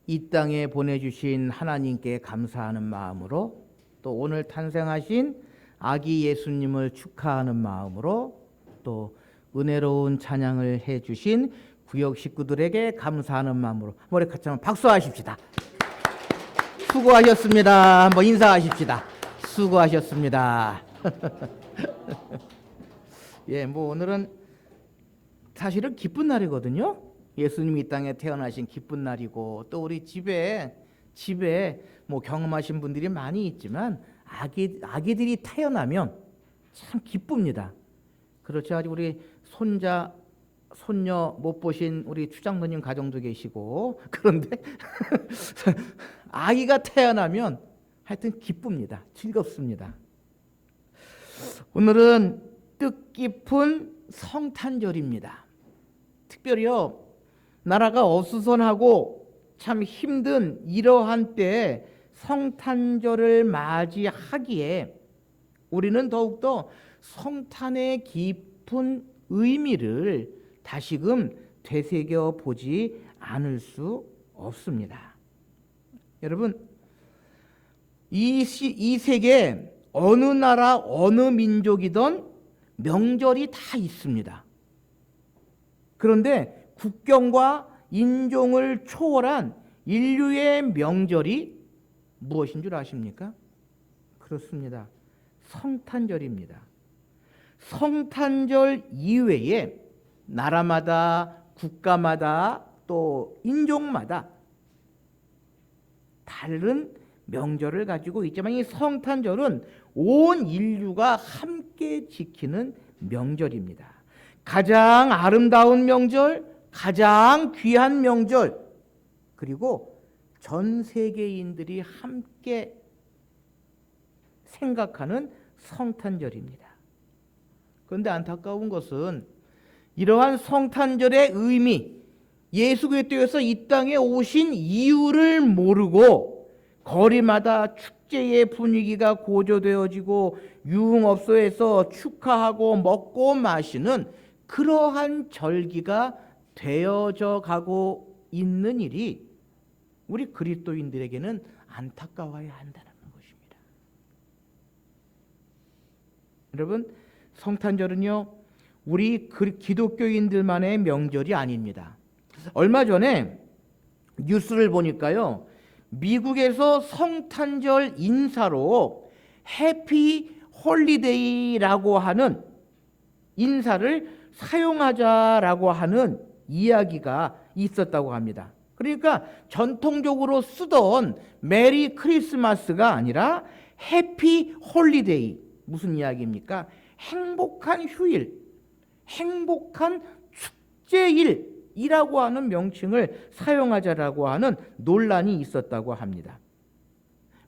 이 땅에 보내주신 하나님께 감사하는 마음으로, 또 오늘 탄생하신 아기 예수님을 축하하는 마음으로, 또 은혜로운 찬양을 해주신 구역 식구들에게 감사하는 마음으로 머리 같이 한번 박수하십시다. 수고하셨습니다. 한번 인사하십시다. 수고하셨습니다. 예, 오늘은 사실은 기쁜 날이거든요. 예수님이 이 땅에 태어나신 기쁜 날이고, 또 우리 집에 경험하신 분들이 많이 있지만 아기들이 태어나면 참 기쁩니다. 그렇죠. 아직 우리 손자 손녀 못 보신 우리 추장로님 가정도 계시고, 그런데 아기가 태어나면 하여튼 기쁩니다. 즐겁습니다. 오늘은 뜻깊은 성탄절입니다. 특별히요, 나라가 어수선하고 참 힘든 이러한 때에 성탄절을 맞이하기에 우리는 더욱더 성탄의 깊은 의미를 다시금 되새겨 보지 않을 수 없습니다. 여러분, 이 세계 어느 나라 어느 민족이든 명절이 다 있습니다. 그런데 국경과 인종을 초월한 인류의 명절이 무엇인 줄 아십니까? 그렇습니다. 성탄절입니다. 성탄절 이외에 나라마다, 국가마다, 또 인종마다 다른 명절을 가지고 있지만, 이 성탄절은 온 인류가 함께 지키는 명절입니다. 가장 아름다운 명절, 가장 귀한 명절, 그리고 전 세계인들이 함께 생각하는 성탄절입니다. 그런데 안타까운 것은 이러한 성탄절의 의미, 예수 그리스도께서 이 땅에 오신 이유를 모르고 거리마다 축제의 분위기가 고조되어지고 유흥업소에서 축하하고 먹고 마시는 그러한 절기가 되어져 가고 있는 일이 우리 그리스도인들에게는 안타까워야 한다는 것입니다. 여러분, 성탄절은요, 우리 기독교인들만의 명절이 아닙니다. 얼마 전에 뉴스를 보니까요, 미국에서 성탄절 인사로 해피 홀리데이라고 하는 인사를 사용하자라고 하는 이야기가 있었다고 합니다. 그러니까 전통적으로 쓰던 메리 크리스마스가 아니라 해피 홀리데이. 무슨 이야기입니까? 행복한 휴일, 행복한 축제일이라고 하는 명칭을 사용하자라고 하는 논란이 있었다고 합니다.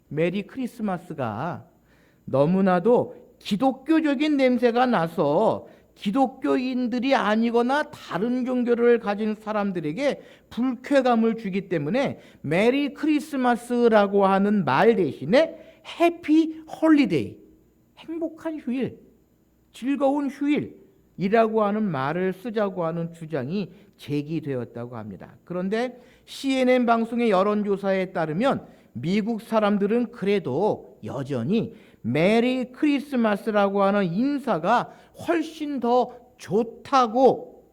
메리 크리스마스가 너무나도 기독교적인 냄새가 나서 기독교인들이 아니거나 다른 종교를 가진 사람들에게 불쾌감을 주기 때문에 메리 크리스마스라고 하는 말 대신에 해피 홀리데이, 행복한 휴일, 즐거운 휴일이라고 하는 말을 쓰자고 하는 주장이 제기되었다고 합니다. 그런데 CNN 방송의 여론조사에 따르면 미국 사람들은 그래도 여전히 메리 크리스마스라고 하는 인사가 훨씬 더 좋다고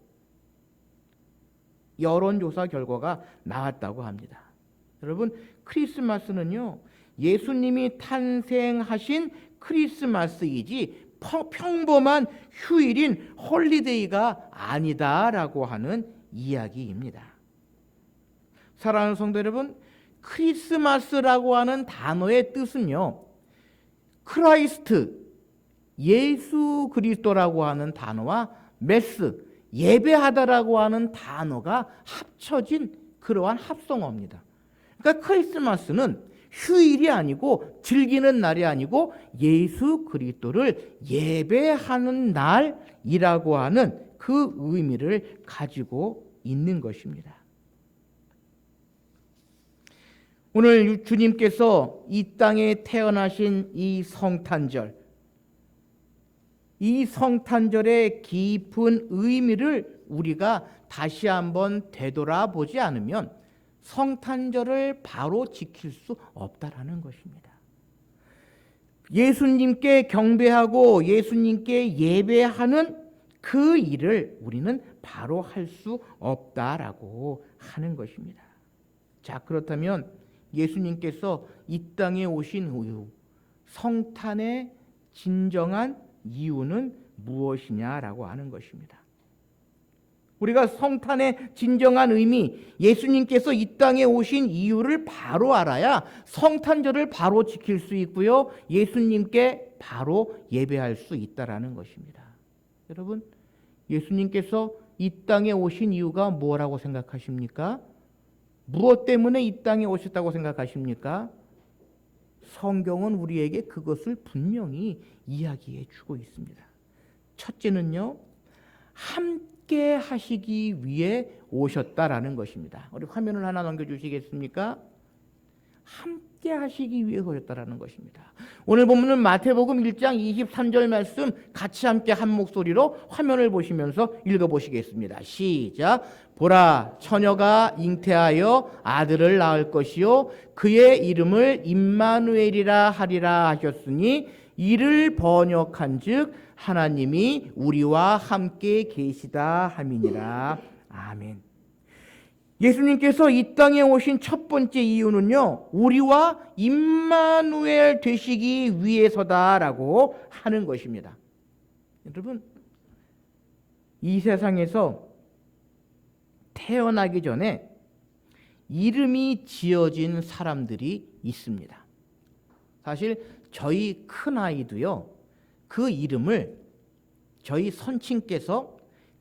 여론조사 결과가 나왔다고 합니다. 여러분, 크리스마스는요, 예수님이 탄생하신 크리스마스이지 평범한 휴일인 홀리데이가 아니다라고 하는 이야기입니다. 사랑하는 성도 여러분, 크리스마스라고 하는 단어의 뜻은요, 크라이스트, 예수 그리스도라고 하는 단어와 메스, 예배하다라고 하는 단어가 합쳐진 그러한 합성어입니다. 그러니까 크리스마스는 휴일이 아니고 즐기는 날이 아니고 예수 그리스도를 예배하는 날이라고 하는 그 의미를 가지고 있는 것입니다. 오늘 주님께서 이 땅에 태어나신 이 성탄절, 이 성탄절의 깊은 의미를 우리가 다시 한번 되돌아보지 않으면 성탄절을 바로 지킬 수 없다라는 것입니다. 예수님께 경배하고 예수님께 예배하는 그 일을 우리는 바로 할 수 없다라고 하는 것입니다. 자, 그렇다면 예수님께서 이 땅에 오신 이유, 성탄의 진정한 이유는 무엇이냐라고 하는 것입니다. 우리가 성탄의 진정한 의미, 예수님께서 이 땅에 오신 이유를 바로 알아야 성탄절을 바로 지킬 수 있고요, 예수님께 바로 예배할 수 있다라는 것입니다. 여러분, 예수님께서 이 땅에 오신 이유가 뭐라고 생각하십니까? 무엇 때문에 이 땅에 오셨다고 생각하십니까? 성경은 우리에게 그것을 분명히 이야기해 주고 있습니다. 첫째는요, 함께 하시기 위해 오셨다라는 것입니다. 우리 화면을 하나 넘겨주시겠습니까? 함께 하시기 위해 오셨다라는 것입니다. 오늘 본문은 마태복음 1장 23절 말씀 같이 함께 한 목소리로 화면을 보시면서 읽어보시겠습니다. 시작. 보라, 처녀가 잉태하여 아들을 낳을 것이요 그의 이름을 임마누엘이라 하리라 하셨으니 이를 번역한즉 하나님이 우리와 함께 계시다 함이니라. 아멘. 예수님께서 이 땅에 오신 첫 번째 이유는요, 우리와 임마누엘 되시기 위해서다라고 하는 것입니다. 여러분, 이 세상에서 태어나기 전에 이름이 지어진 사람들이 있습니다. 사실 저희 큰아이도요, 그 이름을 저희 선친께서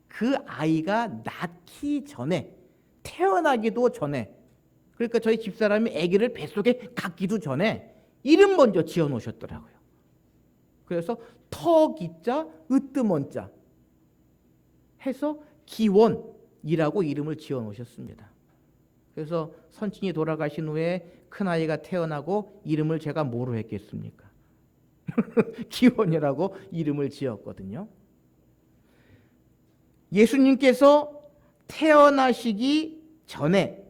그 아이가 낳기 전에, 태어나기도 전에, 그러니까 저희 집사람이 아기를 뱃속에 갖기도 전에 이름 먼저 지어 놓으셨더라고요. 그래서 터기자 으뜸원자 해서 기원이라고 이름을 지어 놓으셨습니다. 그래서 선친이 돌아가신 후에 큰아이가 태어나고 이름을 제가 뭐로 했겠습니까? 기원이라고 이름을 지었거든요. 예수님께서 태어나시기 전에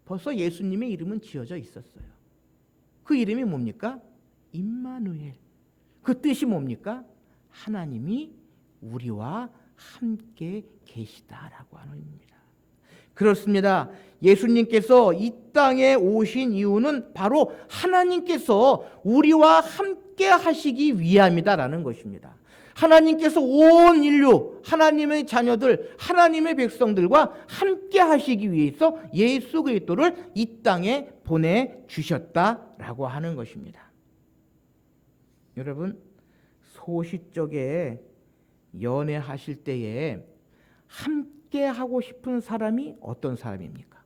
벌써 예수님의 이름은 지어져 있었어요. 그 이름이 뭡니까? 임마누엘. 그 뜻이 뭡니까? 하나님이 우리와 함께 계시다라고 하는 의미입니다. 그렇습니다. 예수님께서 이 땅에 오신 이유는 바로 하나님께서 우리와 함께 하시기 위함이다라는 것입니다. 하나님께서 온 인류, 하나님의 자녀들, 하나님의 백성들과 함께 하시기 위해서 예수 그리스도를 이 땅에 보내주셨다라고 하는 것입니다. 여러분, 소시적에 연애하실 때에 함께 하고 싶은 사람이 어떤 사람입니까?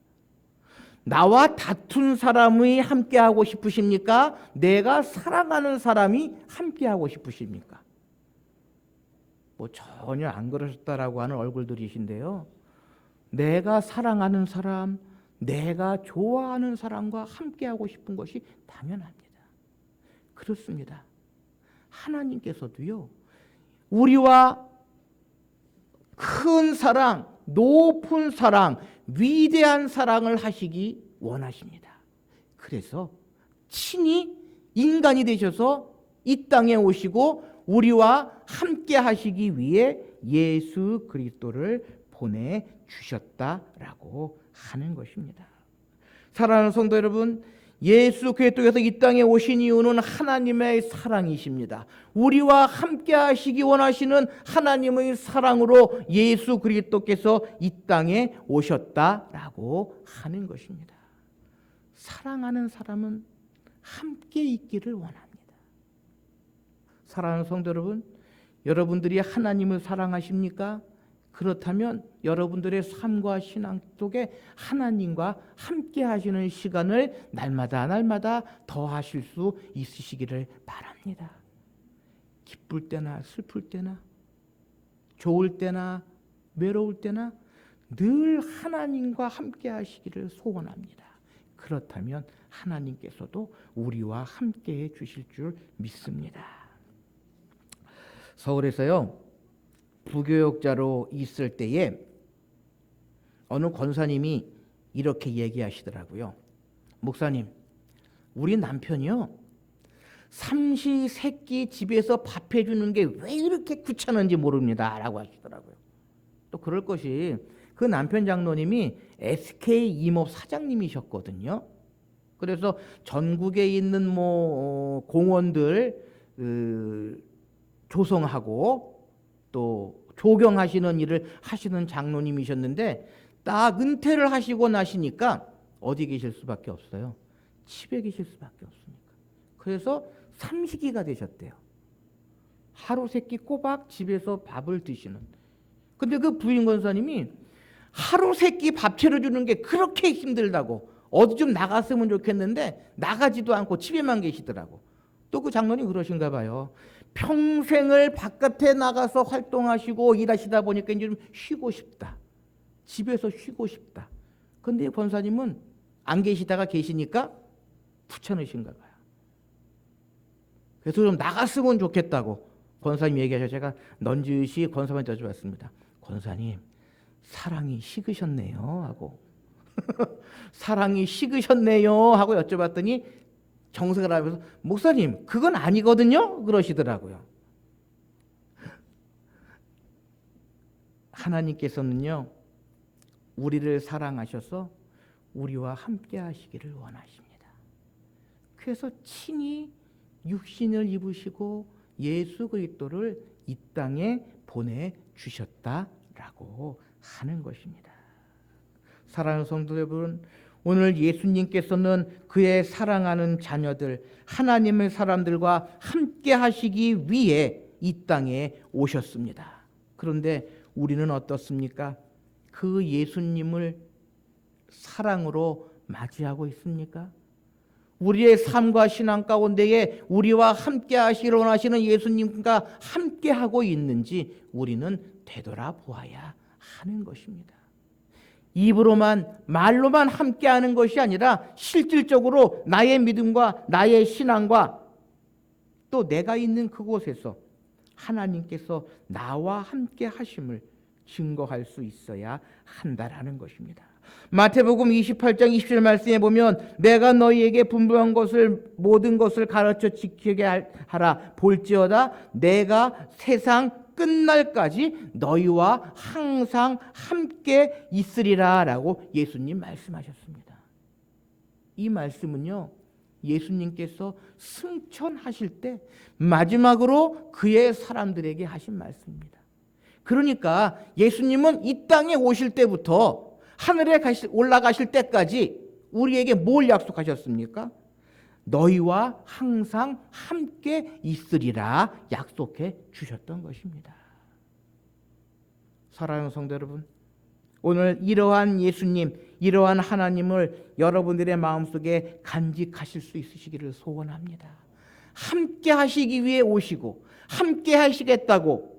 나와 다툰 사람이 함께 하고 싶으십니까? 내가 사랑하는 사람이 함께 하고 싶으십니까? 뭐 전혀 안 그러셨다라고 하는 얼굴들이신데요, 내가 사랑하는 사람, 내가 좋아하는 사람과 함께 하고 싶은 것이 당연합니다. 그렇습니다. 하나님께서도요, 우리와 큰 사랑, 높은 사랑, 위대한 사랑을 하시기 원하십니다. 그래서 친히 인간이 되셔서 이 땅에 오시고 우리와 함께 하시기 위해 예수 그리스도를 보내주셨다라고 하는 것입니다. 사랑하는 성도 여러분, 예수 그리스도께서 이 땅에 오신 이유는 하나님의 사랑이십니다. 우리와 함께 하시기 원하시는 하나님의 사랑으로 예수 그리스도께서 이 땅에 오셨다라고 하는 것입니다. 사랑하는 사람은 함께 있기를 원합니다. 사랑하는 성도 여러분, 여러분들이 하나님을 사랑하십니까? 그렇다면 여러분들의 삶과 신앙 속에 하나님과 함께 하시는 시간을 날마다 더 하실 수 있으시기를 바랍니다. 기쁠 때나 슬플 때나 좋을 때나 외로울 때나 늘 하나님과 함께 하시기를 소원합니다. 그렇다면 하나님께서도 우리와 함께 해 주실 줄 믿습니다. 서울에서요, 부교역자로 있을 때에 어느 권사님이 이렇게 얘기하시더라고요. 목사님, 우리 남편이요, 삼시세끼 집에서 밥 해주는 게 왜 이렇게 귀찮은지 모릅니다 라고 하시더라고요. 또 그럴 것이 그 남편 장로님이 SK 임업 사장님이셨거든요. 그래서 전국에 있는 공원들 조성하고 또 조경하시는 일을 하시는 장로님이셨는데 딱 은퇴를 하시고 나시니까 어디 계실 수밖에 없어요. 집에 계실 수밖에 없으니까. 그래서 삼식이가 되셨대요. 하루 세끼 꼬박 집에서 밥을 드시는. 근데 그 부인 권사님이 하루 세끼 밥 차려주는 게 그렇게 힘들다고, 어디 좀 나갔으면 좋겠는데 나가지도 않고 집에만 계시더라고. 또 그 장로님 그러신가 봐요. 평생을 바깥에 나가서 활동하시고 일하시다 보니까 이제 좀 쉬고 싶다. 집에서 쉬고 싶다. 근데 권사님은 안 계시다가 계시니까 귀찮으신가 봐요. 그래서 좀 나갔으면 좋겠다고 권사님 얘기하셔서 제가 넌지시 권사님한테 여쭤봤습니다. 권사님, 사랑이 식으셨네요 하고 사랑이 식으셨네요 하고 여쭤봤더니 정색을 하면서 목사님, 그건 아니거든요 그러시더라고요. 하나님께서는요, 우리를 사랑하셔서 우리와 함께 하시기를 원하십니다. 그래서 친히 육신을 입으시고 예수 그리스도를 이 땅에 보내주셨다라고 하는 것입니다. 사랑하는 성도 여러분, 오늘 예수님께서는 그의 사랑하는 자녀들, 하나님의 사람들과 함께 하시기 위해 이 땅에 오셨습니다. 그런데 우리는 어떻습니까? 그 예수님을 사랑으로 맞이하고 있습니까? 우리의 삶과 신앙 가운데에 우리와 함께 하시기를 원하시는 예수님과 함께 하고 있는지 우리는 되돌아보아야 하는 것입니다. 입으로만, 말로만 함께 하는 것이 아니라 실질적으로 나의 믿음과 나의 신앙과 또 내가 있는 그곳에서 하나님께서 나와 함께 하심을 증거할 수 있어야 한다라는 것입니다. 마태복음 28장 27절 말씀에 보면 내가 너희에게 분부한 것을 모든 것을 가르쳐 지키게 하라. 볼지어다 내가 세상 끝날까지 너희와 항상 함께 있으리라 라고 예수님 말씀하셨습니다. 이 말씀은요, 예수님께서 승천하실 때 마지막으로 그의 사람들에게 하신 말씀입니다. 그러니까 예수님은 이 땅에 오실 때부터 하늘에 올라가실 때까지 우리에게 뭘 약속하셨습니까? 너희와 항상 함께 있으리라 약속해 주셨던 것입니다. 사랑하는 성도 여러분, 오늘 이러한 예수님, 이러한 하나님을 여러분들의 마음속에 간직하실 수 있으시기를 소원합니다. 함께 하시기 위해 오시고 함께 하시겠다고,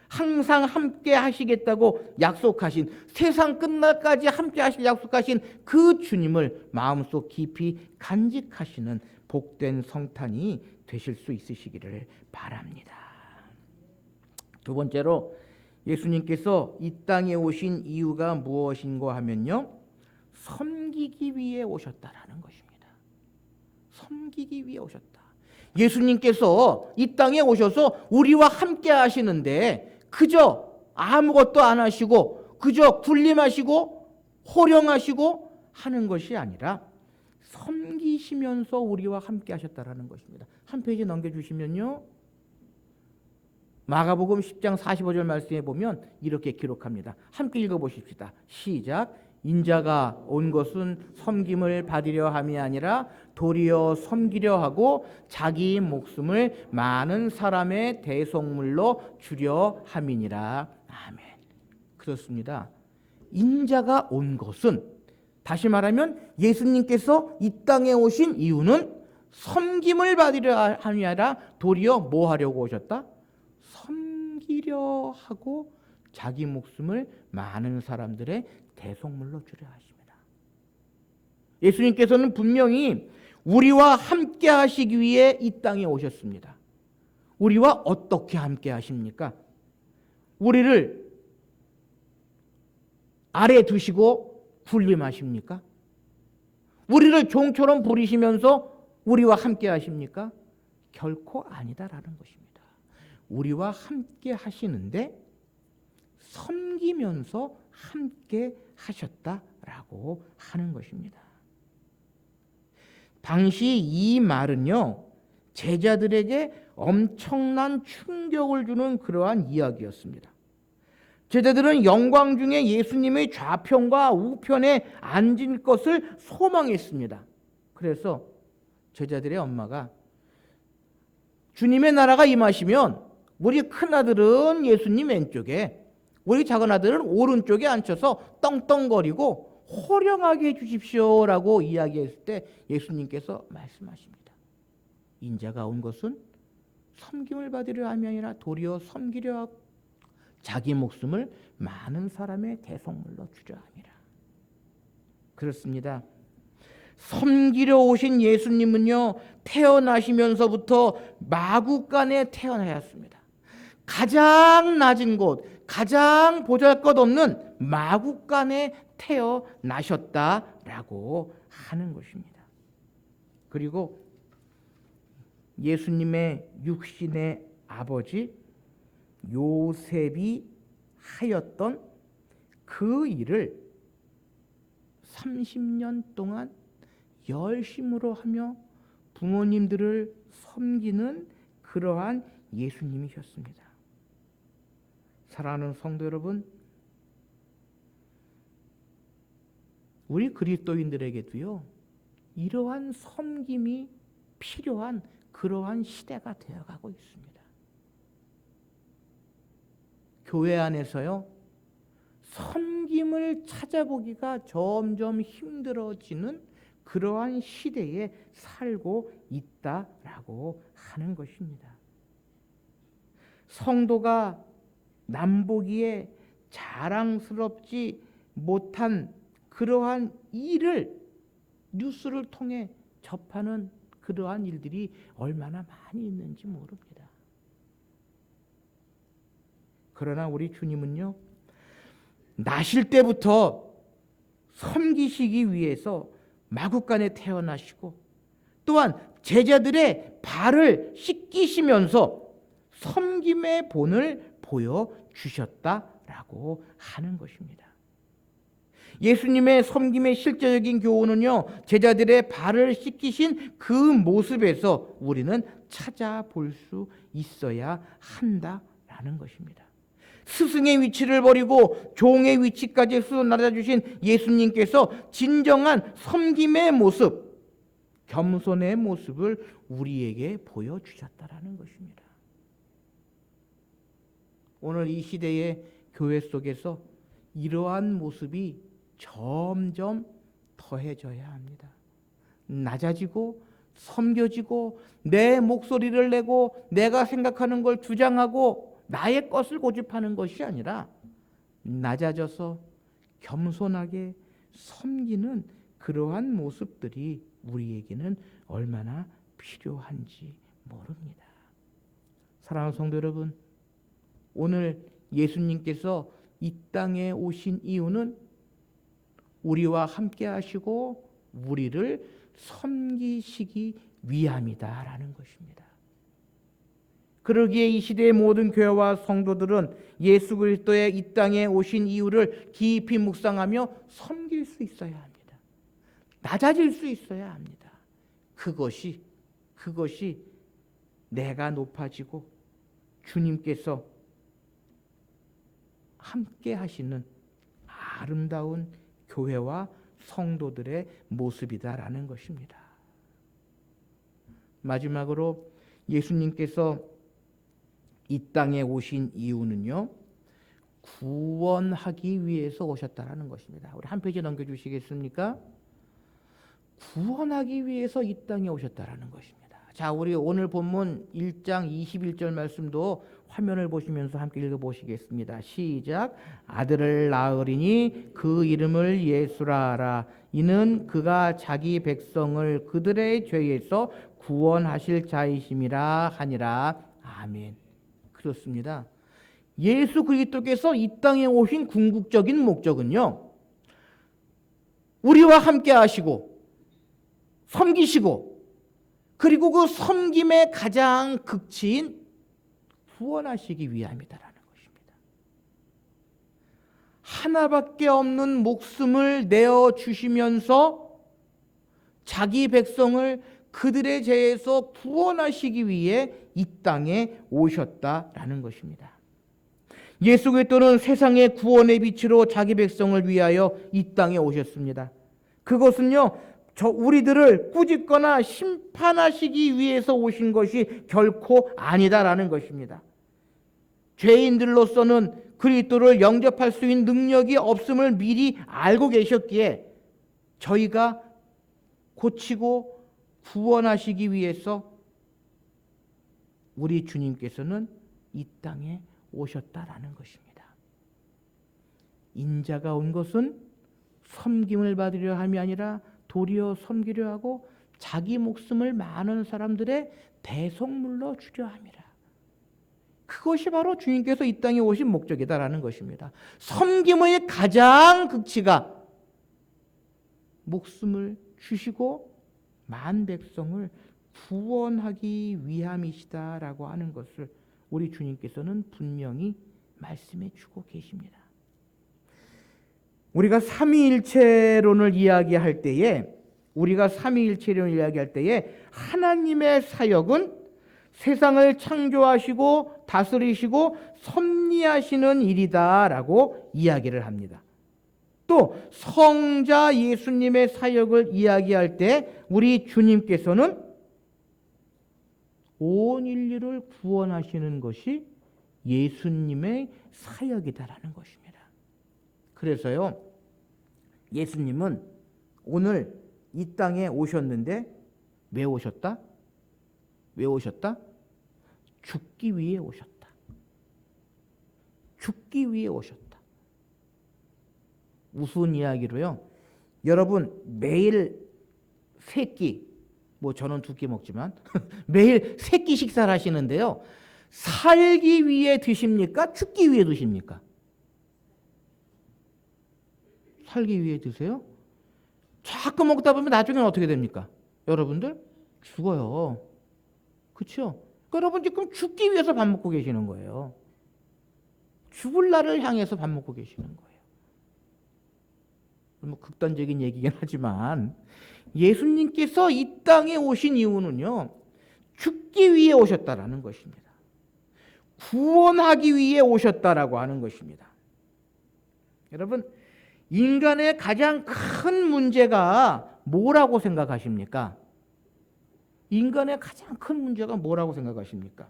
항상 함께 하시겠다고 약속하신, 세상 끝날까지 함께 하실 약속하신 그 주님을 마음속 깊이 간직하시는 복된 성탄이 되실 수 있으시기를 바랍니다. 두 번째로 예수님께서 이 땅에 오신 이유가 무엇인가 하면요, 섬기기 위해 오셨다라는 것입니다. 섬기기 위해 오셨다. 예수님께서 이 땅에 오셔서 우리와 함께 하시는데 그저 아무것도 안 하시고 그저 군림하시고 호령하시고 하는 것이 아니라 섬기시면서 우리와 함께 하셨다라는 것입니다. 한 페이지 넘겨주시면요, 마가복음 10장 45절 말씀에 보면 이렇게 기록합니다. 함께 읽어보십시다. 시작. 인자가 온 것은 섬김을 받으려 함이 아니라 도리어 섬기려 하고 자기 목숨을 많은 사람의 대속물로 주려 함이니라. 아멘. 그렇습니다. 인자가 온 것은, 다시 말하면 예수님께서 이 땅에 오신 이유는 섬김을 받으려 함이 아니라 도리어 뭐 하려고 오셨다? 섬기려 하고 자기 목숨을 많은 사람들의 대속물로 주려 하십니다. 예수님께서는 분명히 우리와 함께 하시기 위해 이 땅에 오셨습니다. 우리와 어떻게 함께 하십니까? 우리를 아래 두시고 군림하십니까? 우리를 종처럼 부리시면서 우리와 함께 하십니까? 결코 아니다라는 것입니다. 우리와 함께 하시는데 섬기면서 함께 하셨다라고 하는 것입니다. 당시 이 말은요, 제자들에게 엄청난 충격을 주는 그러한 이야기였습니다. 제자들은 영광 중에 예수님의 좌편과 우편에 앉을 것을 소망했습니다. 그래서 제자들의 엄마가 주님의 나라가 임하시면 우리 큰아들은 예수님 왼쪽에, 우리 작은아들은 오른쪽에 앉혀서 떵떵거리고 호령하게 해주십시오라고 이야기했을 때 예수님께서 말씀하십니다. 인자가 온 것은 섬김을 받으려 함이 아니라 도리어 섬기려 하고 자기 목숨을 많은 사람의 대속물로 주려 함이라. 그렇습니다. 섬기려 오신 예수님은요, 태어나시면서부터 마구간에 태어나셨습니다. 가장 낮은 곳, 가장 보잘것없는 마구간에 태어나셨다라고 하는 것입니다. 그리고 예수님의 육신의 아버지 요셉이 하였던 그 일을 30년 동안 열심으로 하며 부모님들을 섬기는 그러한 예수님이셨습니다. 사랑하는 성도 여러분, 우리 그리스도인들에게도요, 이러한 섬김이 필요한 그러한 시대가 되어가고 있습니다. 교회 안에서요, 섬김을 찾아보기가 점점 힘들어지는 그러한 시대에 살고 있다라고 하는 것입니다. 성도가 남보기에 자랑스럽지 못한 그러한 일을 뉴스를 통해 접하는 그러한 일들이 얼마나 많이 있는지 모릅니다. 그러나 우리 주님은요, 나실 때부터 섬기시기 위해서 마구간에 태어나시고 또한 제자들의 발을 씻기시면서 섬김의 본을 보여주셨다라고 하는 것입니다. 예수님의 섬김의 실제적인 교훈은요, 제자들의 발을 씻기신 그 모습에서 우리는 찾아볼 수 있어야 한다라는 것입니다. 스승의 위치를 버리고 종의 위치까지 스스로 낮아주신 예수님께서 진정한 섬김의 모습, 겸손의 모습을 우리에게 보여주셨다라는 것입니다. 오늘 이 시대의 교회 속에서 이러한 모습이 점점 더해져야 합니다. 낮아지고 섬겨지고 내 목소리를 내고 내가 생각하는 걸 주장하고 나의 것을 고집하는 것이 아니라 낮아져서 겸손하게 섬기는 그러한 모습들이 우리에게는 얼마나 필요한지 모릅니다. 사랑하는 성도 여러분, 오늘 예수님께서 이 땅에 오신 이유는 우리와 함께 하시고 우리를 섬기시기 위함이다라는 것입니다. 그러기에 이 시대의 모든 교회와 성도들은 예수 그리스도의 이 땅에 오신 이유를 깊이 묵상하며 섬길 수 있어야 합니다. 낮아질 수 있어야 합니다. 그것이 내가 높아지고 주님께서 함께 하시는 아름다운 교회와 성도들의 모습이다라는 것입니다. 마지막으로 예수님께서 이 땅에 오신 이유는요, 구원하기 위해서 오셨다라는 것입니다. 우리 한 페이지 넘겨주시겠습니까? 구원하기 위해서 이 땅에 오셨다라는 것입니다. 자, 우리 오늘 본문 1장 21절 말씀도 화면을 보시면서 함께 읽어보시겠습니다. 시작. 아들을 낳으리니 그 이름을 예수라 하라. 이는 그가 자기 백성을 그들의 죄에서 구원하실 자이심이라 하니라. 아멘. 그렇습니다. 예수 그리스도께서 이 땅에 오신 궁극적인 목적은요, 우리와 함께 하시고 섬기시고, 그리고 그 섬김의 가장 극치인 구원하시기 위함이다라는 것입니다. 하나밖에 없는 목숨을 내어주시면서 자기 백성을 그들의 죄에서 구원하시기 위해 이 땅에 오셨다라는 것입니다. 예수 그리스도는 세상의 구원의 빛으로 자기 백성을 위하여 이 땅에 오셨습니다. 그것은요, 우리들을 꾸짖거나 심판하시기 위해서 오신 것이 결코 아니다라는 것입니다. 죄인들로서는 그리스도를 영접할 수 있는 능력이 없음을 미리 알고 계셨기에 저희가 고치고 구원하시기 위해서 우리 주님께서는 이 땅에 오셨다라는 것입니다. 인자가 온 것은 섬김을 받으려 함이 아니라 도리어 섬기려 하고 자기 목숨을 많은 사람들의 대속물로 주려 함이라. 그것이 바로 주님께서 이 땅에 오신 목적이다라는 것입니다. 섬김의 가장 극치가 목숨을 주시고 만 백성을 구원하기 위함이시다라고 하는 것을 우리 주님께서는 분명히 말씀해 주고 계십니다. 우리가 삼위일체론을 이야기할 때에 하나님의 사역은 세상을 창조하시고 다스리시고 섭리하시는 일이다라고 이야기를 합니다. 또 성자 예수님의 사역을 이야기할 때 우리 주님께서는 온 인류를 구원하시는 것이 예수님의 사역이다라는 것입니다. 그래서요, 예수님은 오늘 이 땅에 오셨는데 왜 오셨다? 왜 오셨다? 죽기 위해 오셨다. 죽기 위해 오셨다. 우스운 이야기로요, 여러분 매일 세 끼, 저는 두 끼 먹지만 매일 세 끼 식사를 하시는데요, 살기 위해 드십니까? 죽기 위해 드십니까? 살기 위해 드세요? 자꾸 먹다 보면 나중에는 어떻게 됩니까? 여러분들 죽어요. 그렇죠? 여러분 지금 죽기 위해서 밥 먹고 계시는 거예요. 죽을 날을 향해서 밥 먹고 계시는 거예요. 극단적인 얘기긴 하지만 예수님께서 이 땅에 오신 이유는요, 죽기 위해 오셨다라는 것입니다. 구원하기 위해 오셨다라고 하는 것입니다. 여러분, 인간의 가장 큰 문제가 뭐라고 생각하십니까? 인간의 가장 큰 문제가 뭐라고 생각하십니까?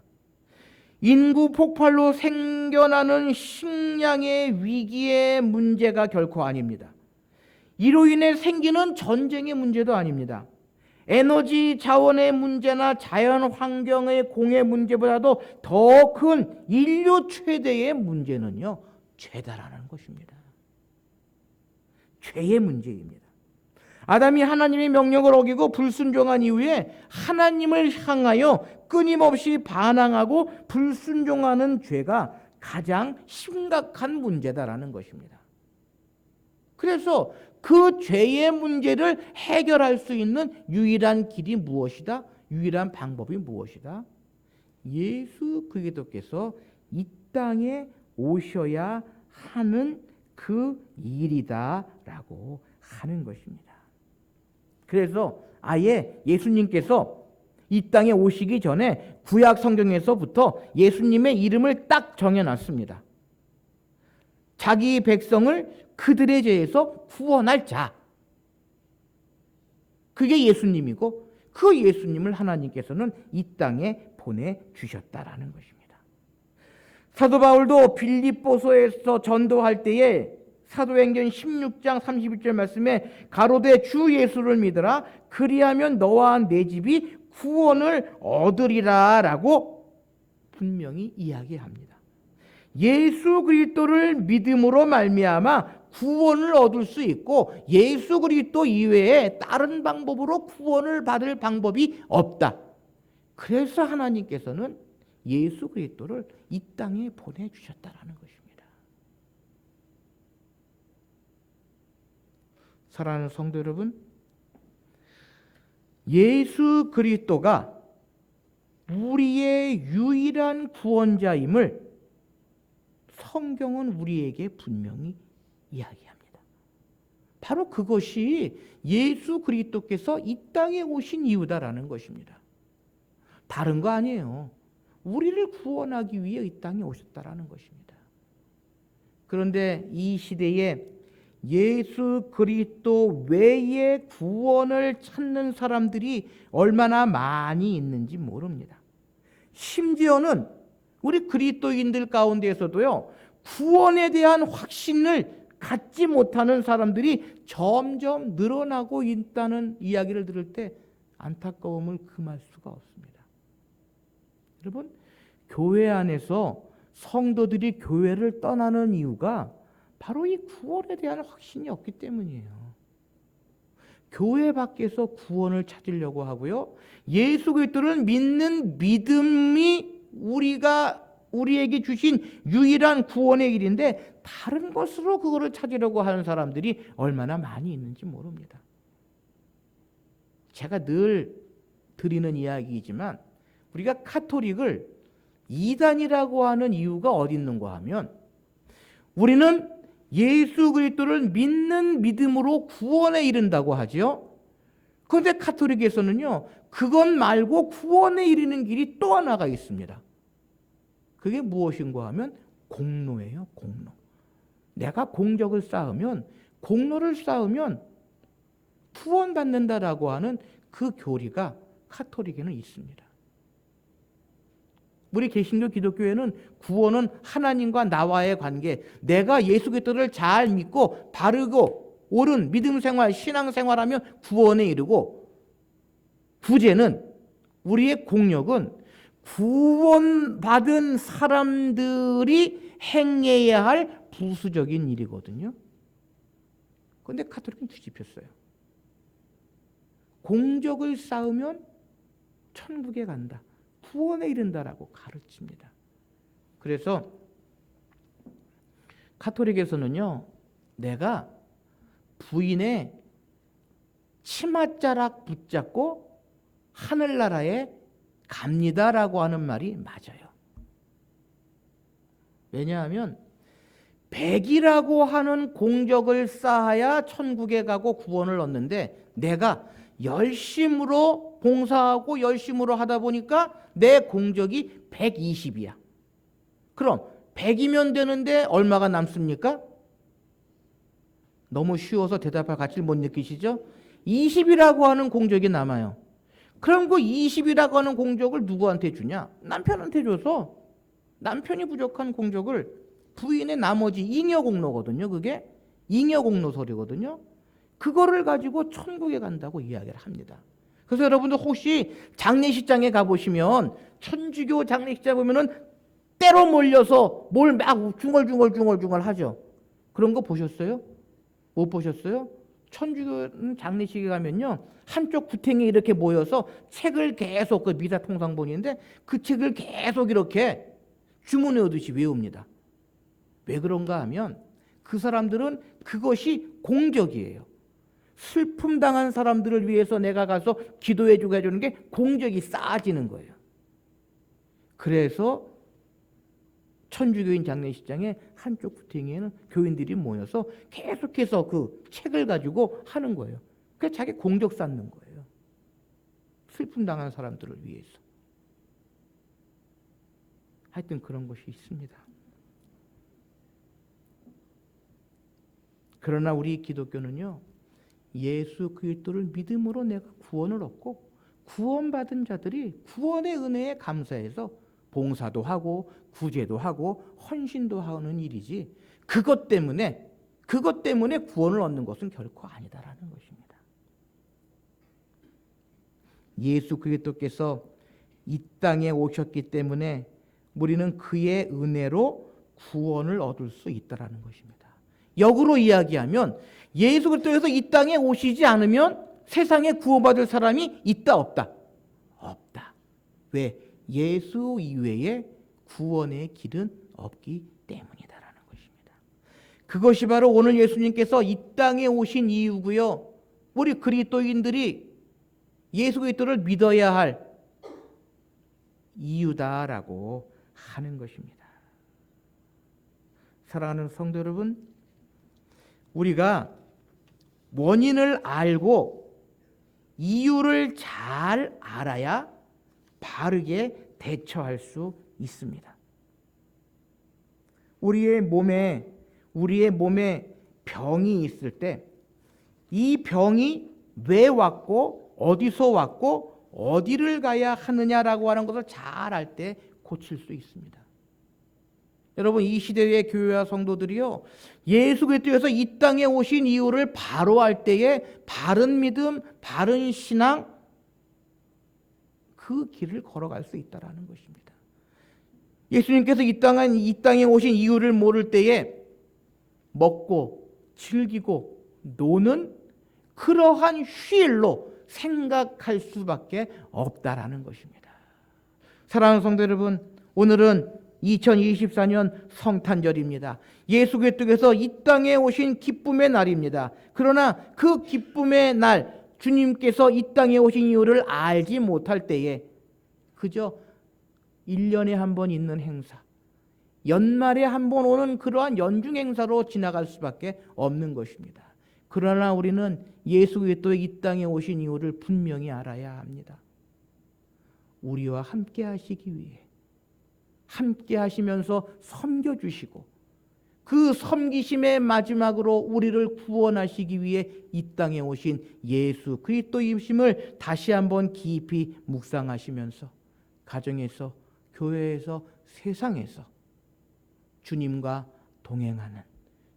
인구 폭발로 생겨나는 식량의 위기의 문제가 결코 아닙니다. 이로 인해 생기는 전쟁의 문제도 아닙니다. 에너지 자원의 문제나 자연 환경의 공해 문제보다도 더 큰 인류 최대의 문제는요, 죄다라는 것입니다. 죄의 문제입니다. 아담이 하나님의 명령을 어기고 불순종한 이후에 하나님을 향하여 끊임없이 반항하고 불순종하는 죄가 가장 심각한 문제다라는 것입니다. 그래서 그 죄의 문제를 해결할 수 있는 유일한 길이 무엇이다? 유일한 방법이 무엇이다? 예수 그리스도께서 이 땅에 오셔야 하는 그 일이다라고 하는 것입니다. 그래서 아예 예수님께서 이 땅에 오시기 전에 구약 성경에서부터 예수님의 이름을 딱 정해놨습니다. 자기 백성을 그들의 죄에서 구원할 자. 그게 예수님이고 그 예수님을 하나님께서는 이 땅에 보내주셨다라는 것입니다. 사도 바울도 빌립보서에서 전도할 때에 사도행전 16장 31절 말씀에 가로되 주 예수를 믿으라 그리하면 너와 내 집이 구원을 얻으리라 라고 분명히 이야기합니다. 예수 그리스도를 믿음으로 말미암아 구원을 얻을 수 있고 예수 그리스도 이외에 다른 방법으로 구원을 받을 방법이 없다. 그래서 하나님께서는 예수 그리스도를 이 땅에 보내주셨다라는 것입니다. 사랑하는 성도 여러분, 예수 그리스도가 우리의 유일한 구원자임을 성경은 우리에게 분명히 이야기합니다. 바로 그것이 예수 그리스도께서 이 땅에 오신 이유다라는 것입니다. 다른 거 아니에요. 우리를 구원하기 위해 이 땅에 오셨다라는 것입니다. 그런데 이 시대에 예수 그리스도 외에 구원을 찾는 사람들이 얼마나 많이 있는지 모릅니다. 심지어는 우리 그리스도인들 가운데에서도요, 구원에 대한 확신을 갖지 못하는 사람들이 점점 늘어나고 있다는 이야기를 들을 때 안타까움을 금할 수가 없습니다. 여러분, 교회 안에서 성도들이 교회를 떠나는 이유가 바로 이 구원에 대한 확신이 없기 때문이에요. 교회 밖에서 구원을 찾으려고 하고요, 예수 그리스도를 믿는 믿음이 우리에게 주신 유일한 구원의 길인데 다른 것으로 그거를 찾으려고 하는 사람들이 얼마나 많이 있는지 모릅니다. 제가 늘 드리는 이야기이지만 우리가 카톨릭을 이단이라고 하는 이유가 어디 있는가 하면, 우리는 예수 그리스도를 믿는 믿음으로 구원에 이른다고 하죠. 그런데 카톨릭에서는요, 그것 말고 구원에 이르는 길이 또 하나가 있습니다. 그게 무엇인가 하면 공로예요. 공로. 내가 공적을 쌓으면, 공로를 쌓으면 구원받는다라고 하는 그 교리가 카톨릭에는 있습니다. 우리 개신교 기독교회는 구원은 하나님과 나와의 관계, 내가 예수 그리스도를 잘 믿고 바르고 옳은 믿음 생활, 신앙 생활하면 구원에 이르고, 구제는, 우리의 공력은 구원받은 사람들이 행해야 할 부수적인 일이거든요. 그런데 카톨릭은 뒤집혔어요. 공적을 쌓으면 천국에 간다, 구원에 이른다라고 가르칩니다. 그래서 카톨릭에서는요, 내가 부인의 치맛자락 붙잡고 하늘나라에 갑니다라고 하는 말이 맞아요. 왜냐하면 100이라고 하는 공적을 쌓아야 천국에 가고 구원을 얻는데, 내가 열심으로 봉사하고 열심으로 하다 보니까 내 공적이 120이야. 그럼 100이면 되는데 얼마가 남습니까? 너무 쉬워서 대답할 가치를 못 느끼시죠? 20이라고 하는 공적이 남아요. 그럼 그 20이라고 하는 공적을 누구한테 주냐? 남편한테 줘서 남편이 부족한 공적을 부인의 나머지 잉여 공로거든요. 그게 잉여 공로설이거든요. 그거를 가지고 천국에 간다고 이야기를 합니다. 그래서 여러분들 혹시 장례식장에 가보시면, 천주교 장례식장 보면은 때로 몰려서 뭘 막 중얼중얼 하죠. 그런 거 보셨어요? 못 보셨어요? 천주교 장례식에 가면요, 한쪽 구탱이에 이렇게 모여서 책을 계속, 그 미사 통상본인데 그 책을 계속 이렇게 주문해 오듯이 외웁니다. 왜 그런가 하면 그 사람들은 그것이 공적이에요. 슬픔 당한 사람들을 위해서 내가 가서 기도해주고 해주는 게 공적이 쌓아지는 거예요. 그래서 천주교인 장례식장에 한쪽 구탱이에는 교인들이 모여서 계속해서 그 책을 가지고 하는 거예요. 그래서 자기 공적 쌓는 거예요. 슬픔 당한 사람들을 위해서. 하여튼 그런 것이 있습니다. 그러나 우리 기독교는요, 예수 그리스도를 믿음으로 내가 구원을 얻고 구원받은 자들이 구원의 은혜에 감사해서 봉사도 하고 구제도 하고 헌신도 하는 일이지, 그것 때문에 구원을 얻는 것은 결코 아니다라는 것입니다. 예수 그리스도께서 이 땅에 오셨기 때문에 우리는 그의 은혜로 구원을 얻을 수 있다라는 것입니다. 역으로 이야기하면 예수 그리스도께서 이 땅에 오시지 않으면 세상에 구원받을 사람이 있다 없다? 없다. 왜? 예수 이외에 구원의 길은 없기 때문이다라는 것입니다. 그것이 바로 오늘 예수님께서 이 땅에 오신 이유고요. 우리 그리스도인들이 예수 그리스도를 믿어야 할 이유다라고 하는 것입니다. 사랑하는 성도 여러분, 우리가 원인을 알고 이유를 잘 알아야 바르게 대처할 수 있습니다. 우리의 몸에 병이 있을 때 이 병이 왜 왔고 어디서 왔고 어디를 가야 하느냐라고 하는 것을 잘 알 때 고칠 수 있습니다. 여러분, 이 시대의 교회와 성도들이요, 예수 그리스도께서 이 땅에 오신 이유를 바로 알 때에 바른 믿음, 바른 신앙, 그 길을 걸어갈 수 있다라는 것입니다. 예수님께서 이 땅에 오신 이유를 모를 때에 먹고 즐기고 노는 그러한 휴일로 생각할 수밖에 없다라는 것입니다. 사랑하는 성도 여러분, 오늘은 2024년 성탄절입니다. 예수 그리스도께서 이 땅에 오신 기쁨의 날입니다. 그러나 그 기쁨의 날, 주님께서 이 땅에 오신 이유를 알지 못할 때에 그저 1년에 한 번 있는 행사, 연말에 한 번 오는 그러한 연중 행사로 지나갈 수밖에 없는 것입니다. 그러나 우리는 예수 그리스도의 이 땅에 오신 이유를 분명히 알아야 합니다. 우리와 함께 하시기 위해, 함께 하시면서 섬겨주시고 그 섬기심의 마지막으로 우리를 구원하시기 위해 이 땅에 오신 예수 그리스도이심을 다시 한번 깊이 묵상하시면서 가정에서, 교회에서, 세상에서 주님과 동행하는,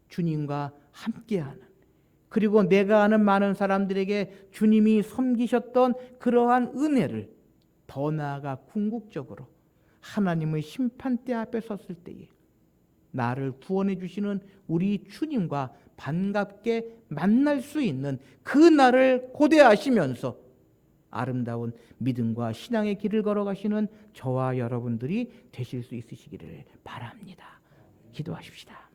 주님과 함께하는, 그리고 내가 아는 많은 사람들에게 주님이 섬기셨던 그러한 은혜를 더 나아가 궁극적으로 하나님의 심판대 앞에 섰을 때에 나를 구원해 주시는 우리 주님과 반갑게 만날 수 있는 그 날을 고대하시면서 아름다운 믿음과 신앙의 길을 걸어가시는 저와 여러분들이 되실 수 있으시기를 바랍니다. 기도하십시다.